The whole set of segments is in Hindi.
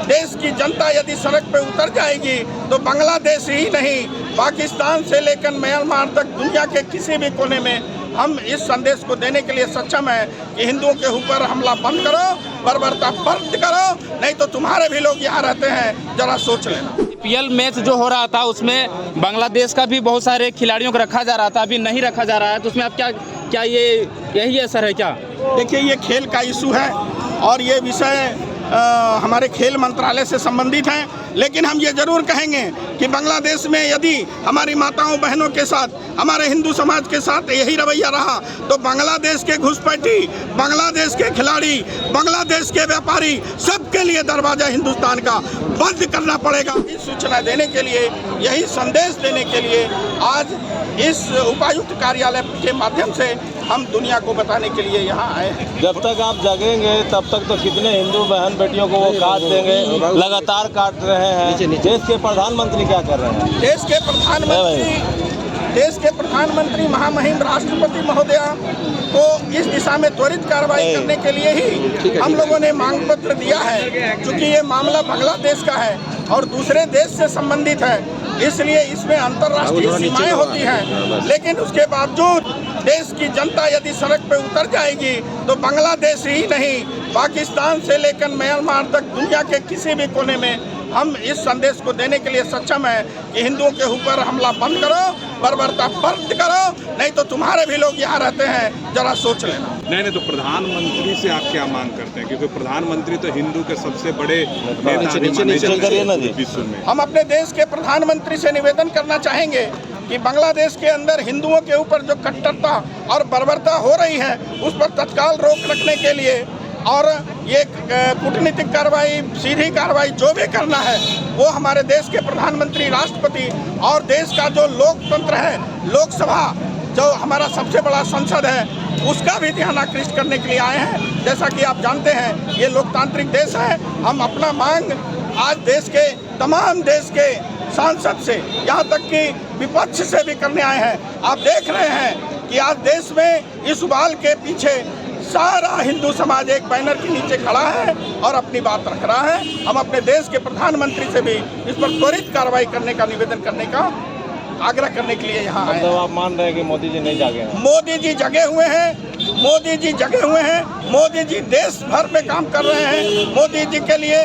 देश की जनता यदि सड़क पे उतर जाएगी तो बांग्लादेश ही नहीं, पाकिस्तान से लेकर म्यांमार तक दुनिया के किसी भी कोने में हम इस संदेश को देने के लिए सक्षम है कि हिंदुओं के ऊपर हमला बंद करो, बर्बरता बंद करो, नहीं तो तुम्हारे भी लोग यहाँ रहते हैं, जरा सोच लेना। आईपीएल मैच जो हो रहा था उसमें बांग्लादेश का भी बहुत सारे खिलाड़ियों को रखा जा रहा था, अभी नहीं रखा जा रहा है, तो उसमें आप क्या यही असर है क्या? देखिए, ये खेल का इशू है और ये विषय हमारे खेल मंत्रालय से संबंधित हैं, लेकिन हम ये जरूर कहेंगे कि बांग्लादेश में यदि हमारी माताओं बहनों के साथ, हमारे हिंदू समाज के साथ यही रवैया रहा तो बांग्लादेश के घुसपैठी, बांग्लादेश के खिलाड़ी, बांग्लादेश के व्यापारी, सबके लिए दरवाजा हिंदुस्तान का बंद करना पड़ेगा। इस सूचना देने के लिए, यही संदेश देने के लिए आज इस उपायुक्त कार्यालय के माध्यम से हम दुनिया को बताने के लिए यहाँ आए हैं। जब तक आप जगेंगे तब तक तो कितने हिंदू बहन बेटियों को वो काट देंगे, लगातार काट रहे हैं। देश के प्रधानमंत्री क्या कर रहे हैं? देश के प्रधानमंत्री महामहिम राष्ट्रपति महोदया को इस दिशा में त्वरित कार्रवाई करने के लिए ही हम लोगों ने मांग पत्र दिया है, क्योंकि ये मामला बांग्लादेश का है और दूसरे देश से संबंधित है, इसलिए इसमें अंतर्राष्ट्रीय सीमाएं होती हैं। लेकिन उसके बावजूद देश की जनता यदि सड़क पे उतर जाएगी तो बांग्लादेश ही नहीं, पाकिस्तान से लेकर म्यांमार तक दुनिया के किसी भी कोने में हम इस संदेश को देने के लिए सक्षम है कि हिंदुओं के ऊपर हमला बंद करो, बर्बरता बंद करो, नहीं तो तुम्हारे भी लोग यहाँ रहते हैं, जरा सोच लेना। नहीं, तो प्रधानमंत्री से आप क्या मांग करते हैं, क्योंकि प्रधानमंत्री तो हिंदू के सबसे बड़े नेता विश्व में। हम अपने देश के प्रधानमंत्री से निवेदन करना चाहेंगे कि बांग्लादेश के अंदर हिंदुओं के ऊपर जो कट्टरता और बर्बरता हो रही है उस पर तत्काल रोक रखने के लिए और ये कूटनीतिक कार्रवाई, सीधी कार्रवाई जो भी करना है वो हमारे देश के प्रधानमंत्री, राष्ट्रपति और देश का जो लोकतंत्र है, लोकसभा जो हमारा सबसे बड़ा संसद है, उसका भी ध्यान आकृष्ट करने के लिए आए हैं। जैसा कि आप जानते हैं ये लोकतांत्रिक देश है। हम अपना मांग आज देश के तमाम देश के सांसद से, यहाँ तक कि विपक्ष से भी करने आए हैं। आप देख रहे हैं कि आज देश में इस उबाल के पीछे सारा हिंदू समाज एक बैनर के नीचे खड़ा है और अपनी बात रख रहा है। हम अपने देश के प्रधानमंत्री से भी इस पर त्वरित कार्रवाई करने का निवेदन करने का आग्रह करने के लिए यहाँ आए। तो आप मान रहे हैं कि मोदी जी नहीं जागे हैं? मोदी जी जगे हुए हैं, मोदी जी जगे हुए हैं, मोदी जी देश भर में काम कर रहे हैं। मोदी जी के लिए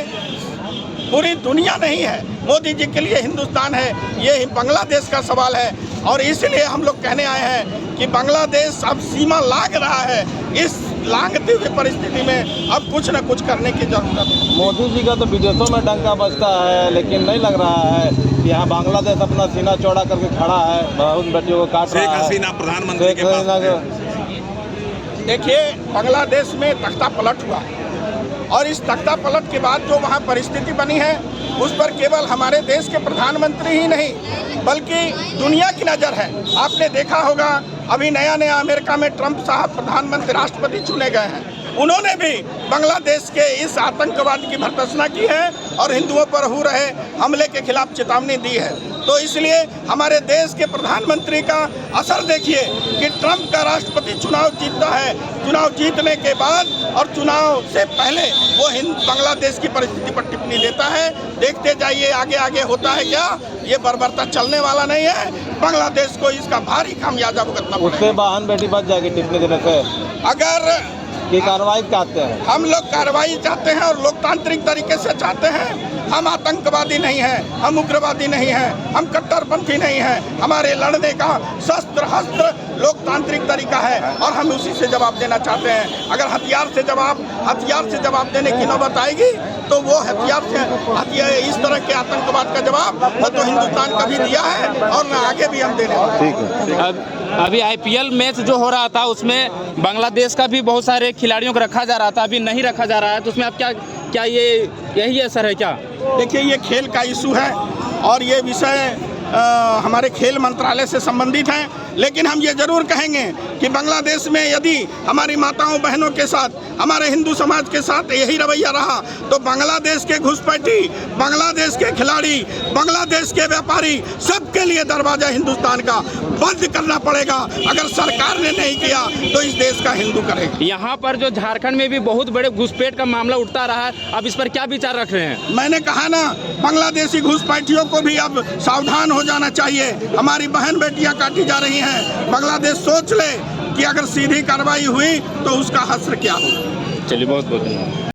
पूरी दुनिया नहीं है, मोदी जी के लिए हिंदुस्तान है। ये बांग्लादेश का सवाल है और इसलिए हम लोग कहने आए हैं कि बांग्लादेश अब सीमा लांघ रहा है। इस लांघती हुई परिस्थिति में अब कुछ न कुछ करने की जरूरत है। मोदी जी का तो विदेशों में डंका बजता है, लेकिन नहीं लग रहा है कि यहाँ बांग्लादेश अपना सीना चौड़ा करके खड़ा है, बहुत बेटियों को काट रहा है। शेख हसीना प्रधानमंत्री के पास। देखिए, बांग्लादेश में तख्ता पलट हुआ और इस तख्ता पलट के बाद जो वहाँ परिस्थिति बनी है उस पर केवल हमारे देश के प्रधानमंत्री ही नहीं बल्कि दुनिया की नज़र है। आपने देखा होगा अभी नया अमेरिका में ट्रंप साहब प्रधानमंत्री, राष्ट्रपति चुने गए हैं। उन्होंने भी बांग्लादेश के इस आतंकवाद की भर्त्सना की है और हिंदुओं पर हो रहे हमले के खिलाफ चेतावनी दी है। तो इसलिए हमारे देश के प्रधानमंत्री का असर देखिए कि ट्रंप का राष्ट्रपति चुनाव जीतता है, चुनाव जीतने के बाद और चुनाव से पहले वो बांग्लादेश की परिस्थिति पर टिप्पणी देता है। देखते जाइए आगे आगे होता है क्या। ये बर्बरता चलने वाला नहीं है, बांग्लादेश को इसका भारी खामियाजा भुगतना पड़ेगा। उससे बहन बेटी बच जाएगी टिप्पणी देने से। अगर की कार्रवाई चाहते हैं, हम लोग कार्रवाई चाहते हैं और लोकतांत्रिक तरीके से चाहते हैं। हम आतंकवादी नहीं हैं, हम उग्रवादी नहीं हैं, हम कट्टरपंथी नहीं हैं। हमारे लड़ने का शस्त्र हस्त्र लोकतांत्रिक तरीका है और हम उसी से जवाब देना चाहते हैं। अगर हथियार से जवाब देने की नौबत आएगी तो वो हथियार इस तरह के आतंकवाद का जवाब न तो हिंदुस्तान कभी दिया है और न आगे भी हम देने वाले हैं। अभी आईपीएल मैच जो हो रहा था उसमें बांग्लादेश का भी बहुत सारे खिलाड़ियों को रखा जा रहा था, अभी नहीं रखा जा रहा है, तो उसमें आप क्या यही असर है क्या? देखिए, ये खेल का इशू है और ये विषय हमारे खेल मंत्रालय से संबंधित हैं, लेकिन हम ये जरूर कहेंगे कि बांग्लादेश में यदि हमारी माताओं बहनों के साथ, हमारे हिंदू समाज के साथ यही रवैया रहा तो बांग्लादेश के घुसपैठी, बांग्लादेश के खिलाड़ी, बांग्लादेश के व्यापारी सबके लिए दरवाजा हिंदुस्तान का बंद करना पड़ेगा। अगर सरकार ने नहीं किया तो इस देश का हिंदू करेगा। यहाँ पर जो झारखंड में भी बहुत बड़े घुसपैठ का मामला उठता रहा है, अब इस पर क्या विचार रख रहे हैं? मैंने कहा ना, बांग्लादेशी घुसपैठियों को भी अब सावधान हो जाना चाहिए। हमारी बहन बेटियां काटी जा रही हैं। बांग्लादेश सोच ले कि अगर सीधी कार्रवाई हुई तो उसका हश्र क्या हो। चलिए, बहुत बहुत धन्यवाद।